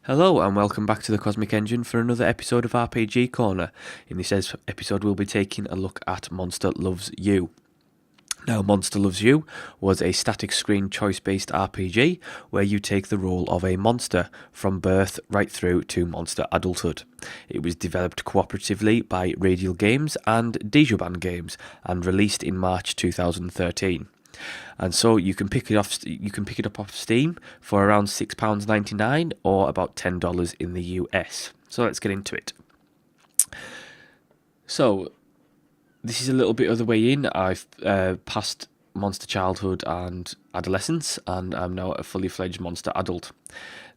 Hello and welcome back to the Cosmic Engine for another episode of RPG Corner. In this episode we'll be taking a look at Monster Loves You. Now, Monster Loves You was a static screen choice-based RPG where you take the role of a monster from birth right through to monster adulthood. It was developed cooperatively by Radial Games and Dejuban Games and released in March 2013. And so you can pick it up off Steam for around £6.99 or about $10 in the US. So let's get into it. So this is a little bit of the way in. I've passed monster childhood and adolescence, and I'm now a fully fledged monster adult.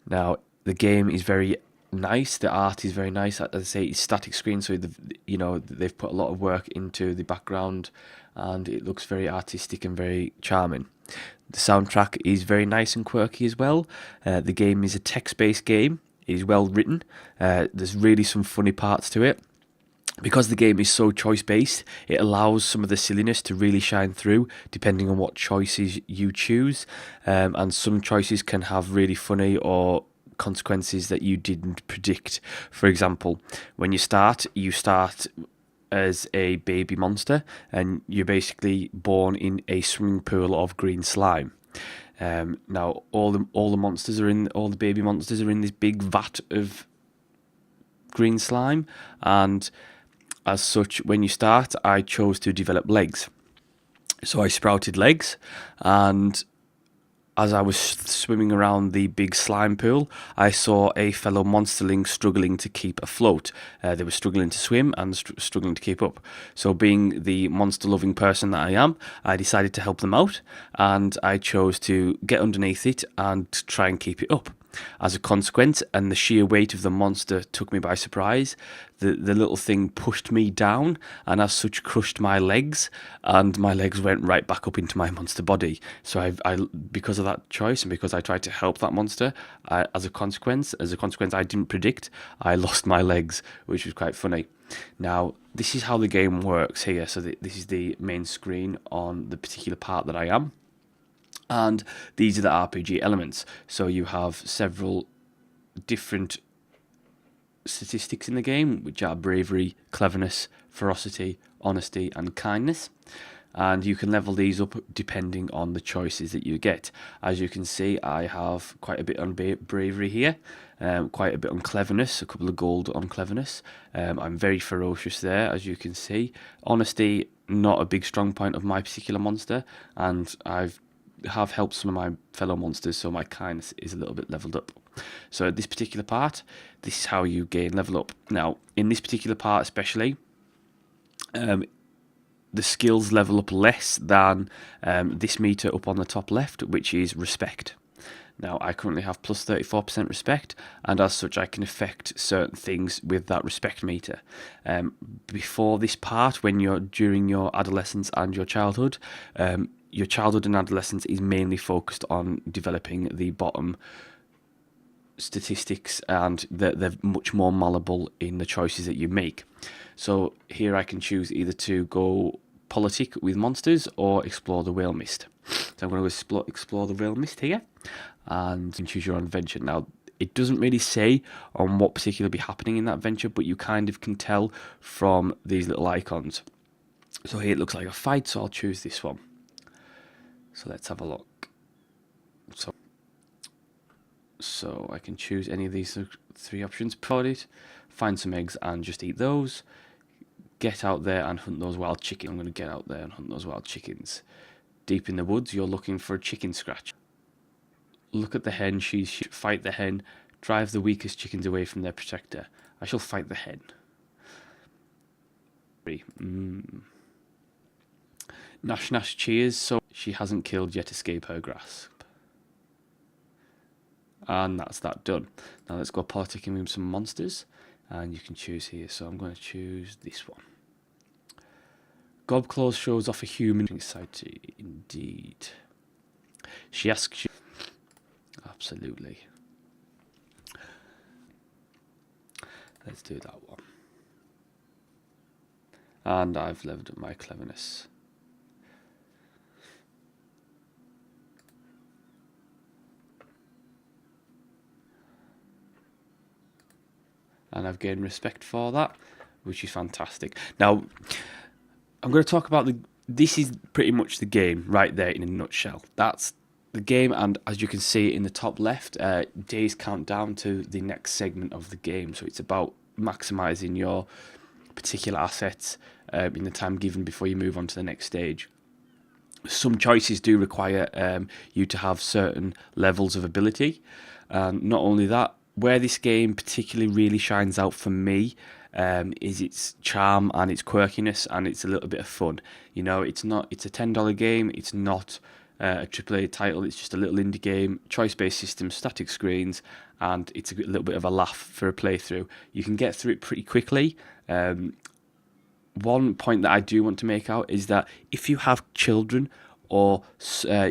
Now the game is very nice. The art is very nice. As I say, it's static screen, so they've put a lot of work into the background, and it looks very artistic and very charming. The soundtrack is very nice and quirky as well. The game is a text-based game. It is well written. There's really some funny parts to it. Because the game is so choice-based, it allows some of the silliness to really shine through, depending on what choices you choose. And some choices can have really funny or consequences that you didn't predict. For example, when you start as a baby monster, and you're basically born in a swimming pool of green slime. Now all the baby monsters are in this big vat of green slime, and as such, when you start, I chose to develop legs. So I sprouted legs, and as I was swimming around the big slime pool, I saw a fellow monsterling struggling to keep afloat. They were struggling to swim and struggling to keep up. So being the monster-loving person that I am, I decided to help them out, and I chose to get underneath it and try and keep it up. As a consequence, and the sheer weight of the monster took me by surprise, the little thing pushed me down and as such crushed my legs, and my legs went right back up into my monster body. So I because of that choice, and because I tried to help that monster, as a consequence I didn't predict, I lost my legs, which was quite funny. Now, this is how the game works here. So this is the main screen on the particular part that I am. And these are the RPG elements. So you have several different statistics in the game, which are bravery, cleverness, ferocity, honesty, and kindness. And you can level these up depending on the choices that you get. As you can see, I have quite a bit on bravery here, quite a bit on cleverness, a couple of gold on cleverness. I'm very ferocious there, as you can see. Honesty, not a big strong point of my particular monster, and I've have helped some of my fellow monsters, so my kindness is a little bit leveled up. So at this particular part, this is how you gain level up. Now, in this particular part especially, the skills level up less than this meter up on the top left, which is respect. Now, I currently have plus 34% respect, and as such I can affect certain things with that respect meter. Before this part, when you're during your adolescence and your childhood and adolescence is mainly focused on developing the bottom statistics, and they're much more malleable in the choices that you make. So here I can choose either to go politic with monsters or explore the whale mist. So I'm going to explore the whale mist here, and you can choose your own adventure. Now, it doesn't really say on what particularly be happening in that venture, but you kind of can tell from these little icons. So here it looks like a fight, so I'll choose this one. So let's have a look. So I can choose any of these three options. Prod it, find some eggs and just eat those. Get out there and hunt those wild chickens. I'm going to get out there and hunt those wild chickens. Deep in the woods, you're looking for a chicken scratch. Look at the hen, fight the hen. Drive the weakest chickens away from their protector. I shall fight the hen. Nash Nash cheers, so she hasn't killed yet escape her grasp. And that's that done. Now let's go politicking with some monsters, and you can choose here. So I'm going to choose this one. Gobclaws shows off a human. Exciting indeed. She asks you. Absolutely. Let's do that one. And I've leveled up my cleverness. and I've gained respect for that, which is fantastic. Now, I'm going to talk about this is pretty much the game right there in a nutshell. That's the game, and as you can see in the top left, days count down to the next segment of the game. So it's about maximizing your particular assets in the time given before you move on to the next stage. Some choices do require you to have certain levels of ability. Not only that, where this game particularly really shines out for me is its charm and its quirkiness, and it's a little bit of fun. You know, it's a $10 game. It's not a AAA title. It's just a little indie game, choice-based system, static screens, and it's a little bit of a laugh for a playthrough. You can get through it pretty quickly. One point that I do want to make out is that if you have children or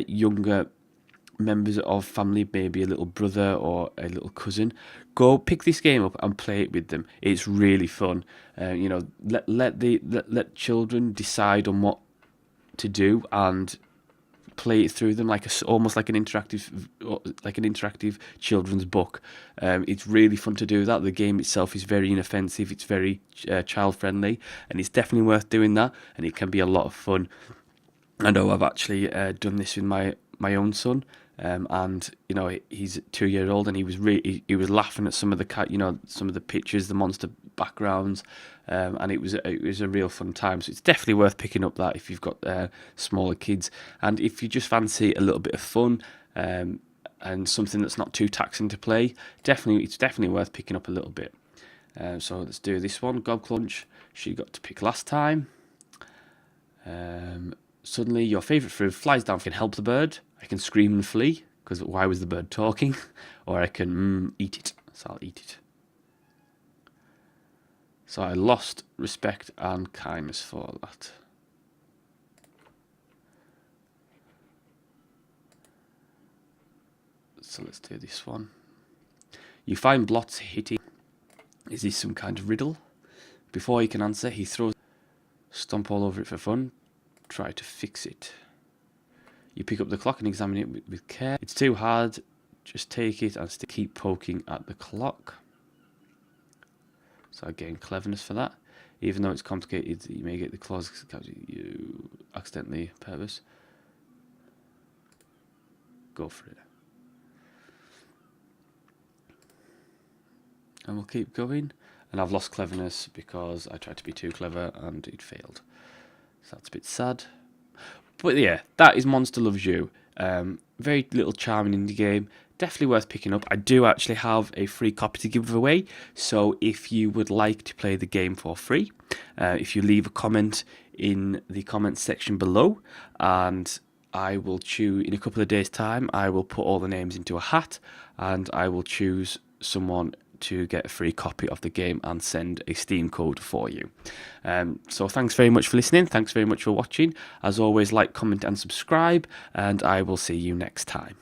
younger members of family, maybe a little brother or a little cousin, go pick this game up and play it with them. It's really fun. You know, let children decide on what to do and play it through them almost like an interactive children's book. It's really fun to do that. The game itself is very inoffensive. It's very child friendly, and it's definitely worth doing that. And it can be a lot of fun. I know I've actually done this with my own son. And you know, he's 2 years old, and he was laughing at some of the pictures, the monster backgrounds, and it was a real fun time. So it's definitely worth picking up that if you've got smaller kids, and if you just fancy a little bit of fun and something that's not too taxing to play, it's definitely worth picking up a little bit. So let's do this one. Gobclunch, she got to pick last time. Suddenly, your favourite food flies down. I can help the bird. I can scream and flee, because why was the bird talking? Or I can eat it. So I'll eat it. So I lost respect and kindness for that. So let's do this one. You find Blotz hitting. Is this some kind of riddle? Before he can answer, he throws stomp all over it for fun. Try to fix it. You pick up the clock and examine it with care. It's too hard. Just take it and keep poking at the clock. So I gain cleverness for that. Even though it's complicated, you may get the clause you accidentally purpose. Go for it. And we'll keep going. And I've lost cleverness because I tried to be too clever and it failed. So that's a bit sad. But yeah, that is Monster Loves You. Very little charming indie game. Definitely worth picking up. I do actually have a free copy to give away. So if you would like to play the game for free, if you leave a comment in the comments section below, and I will choose, in a couple of days' time, I will put all the names into a hat, and I will choose someone to get a free copy of the game and send a Steam code for you. So thanks very much for listening. Thanks very much for watching. As always, like, comment and subscribe, and I will see you next time.